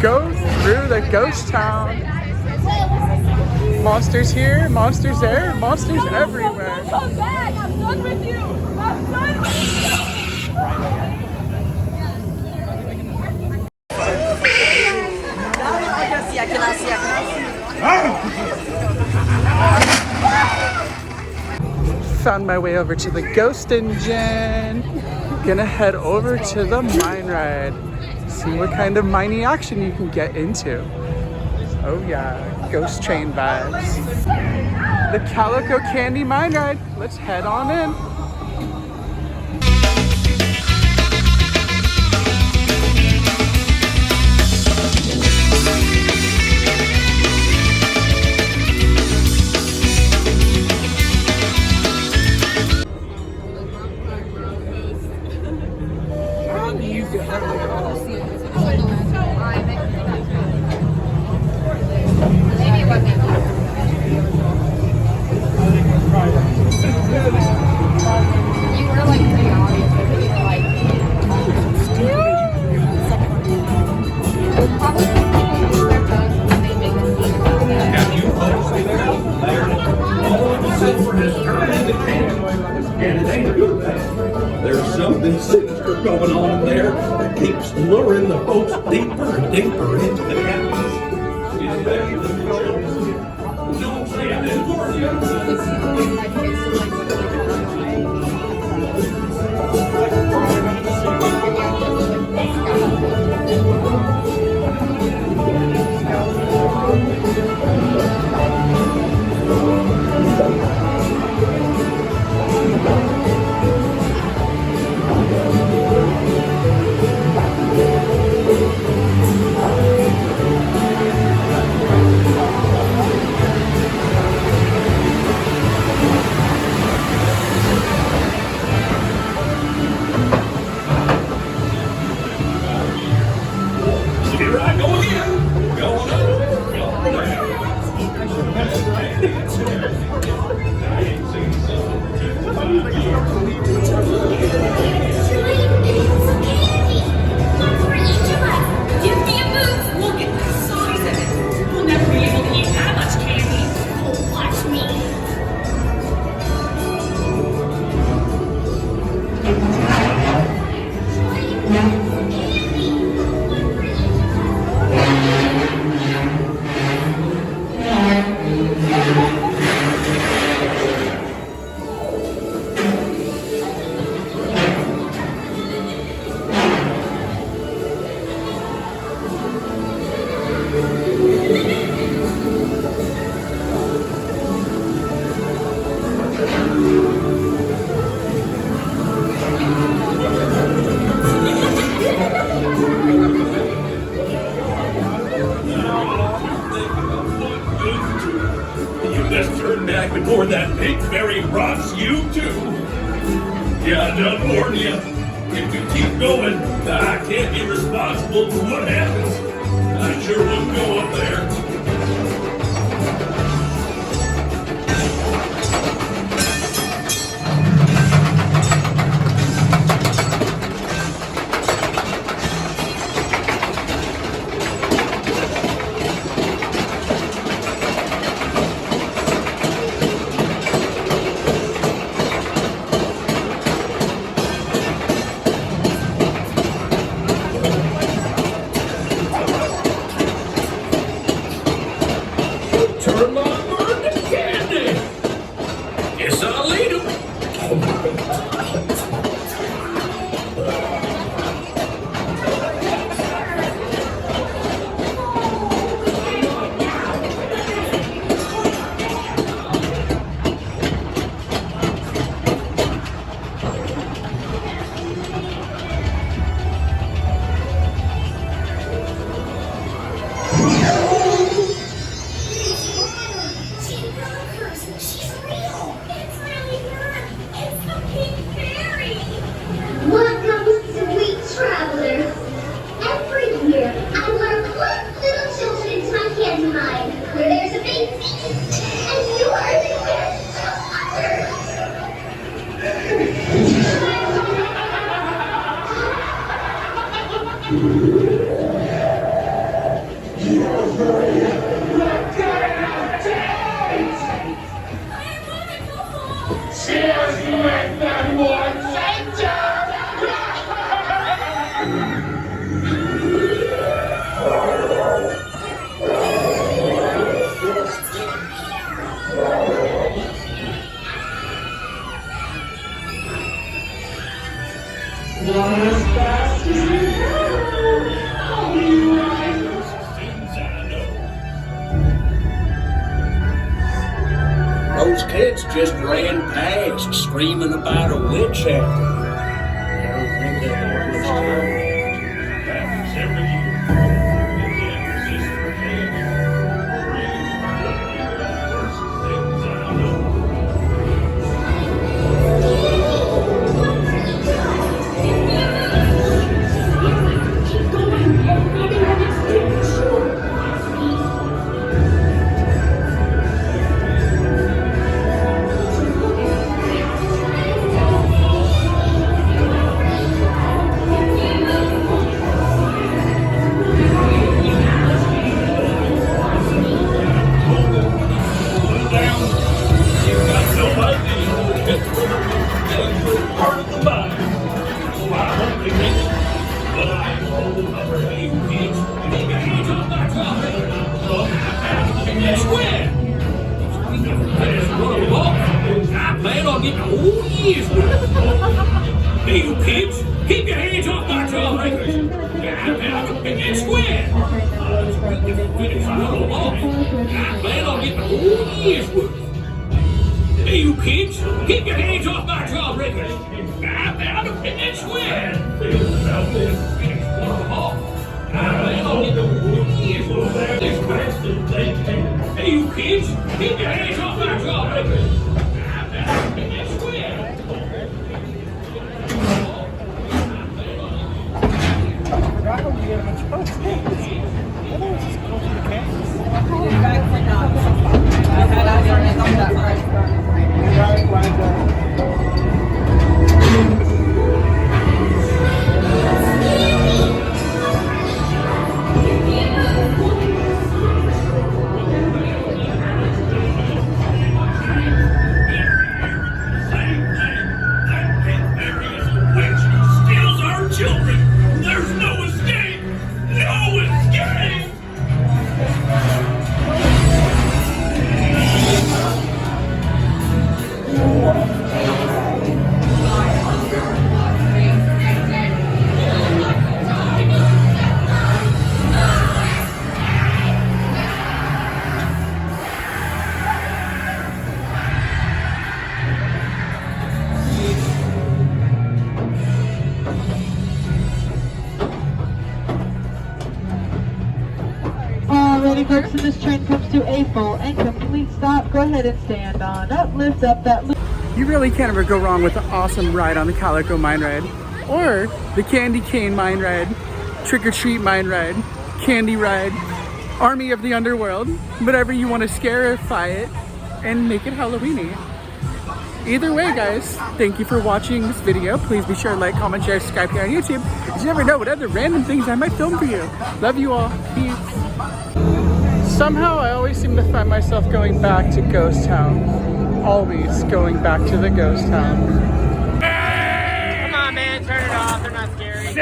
go through the ghost town. Monsters here, monsters there, monsters everywhere. Come back! I'm done with you! I'm done with you! Found my way over to the ghost engine. Gonna head over to the mine ride. See what kind of mining action you can get into. Oh yeah, ghost train vibes. The Calico candy mine ride. Let's head on in. There's something sinister going on in there that keeps luring the folks deeper and deeper into the caverns. Don't say I didn't warn you. Here I go again. Going up, going down. I ain't seen Give me a move. Look at the size of it. We'll never be able to eat that much candy. Oh, watch me. You best turn back before that big fairy rots you too. Yeah, I done warned you. If you keep going, I can't be responsible for what happens. I sure wouldn't go up there. Turn on the candy. Guess I'll eat 'em. She's real. It's really her. It's the pink fairy. Welcome, sweet travelers. Every year, I lure good little children into my candy mine, where there's a big feast, and you are the guests of others. Those kids just ran past screaming about a witch after. I don't think they have much time. Happens every year. They can't resist the change. Read the worst things I know. Hey, you kids, keep your hands off my jawbreakers. And get square. We can finish one along. I plan on getting a whole year's worth. Hey, you kids, keep your hands off my jawbreakers. I found them and get square. Finish one along. I plan on getting a whole year's worth. Hey, you kids, keep your hands off my jawbreakers. I found them and get square. Alrighty, folks, so this train comes to a full and complete stop. Go ahead and stand on up, lift up that loop. You really can't ever go wrong with an awesome ride on the Calico Mine Ride, or the Candy Cane Mine Ride, Trick or Treat Mine Ride, Candy Ride, Army of the Underworld, whatever you want to scarify it and make it Halloweeny. Either way, guys, thank you for watching this video. Please be sure to like, comment, share, subscribe here on YouTube. You never know what other random things I might film for you. Love you all. Peace. Somehow I always seem to find myself going back to Ghost Town. Always going back to the Ghost Town. Come on, man, turn it off. They're not scary.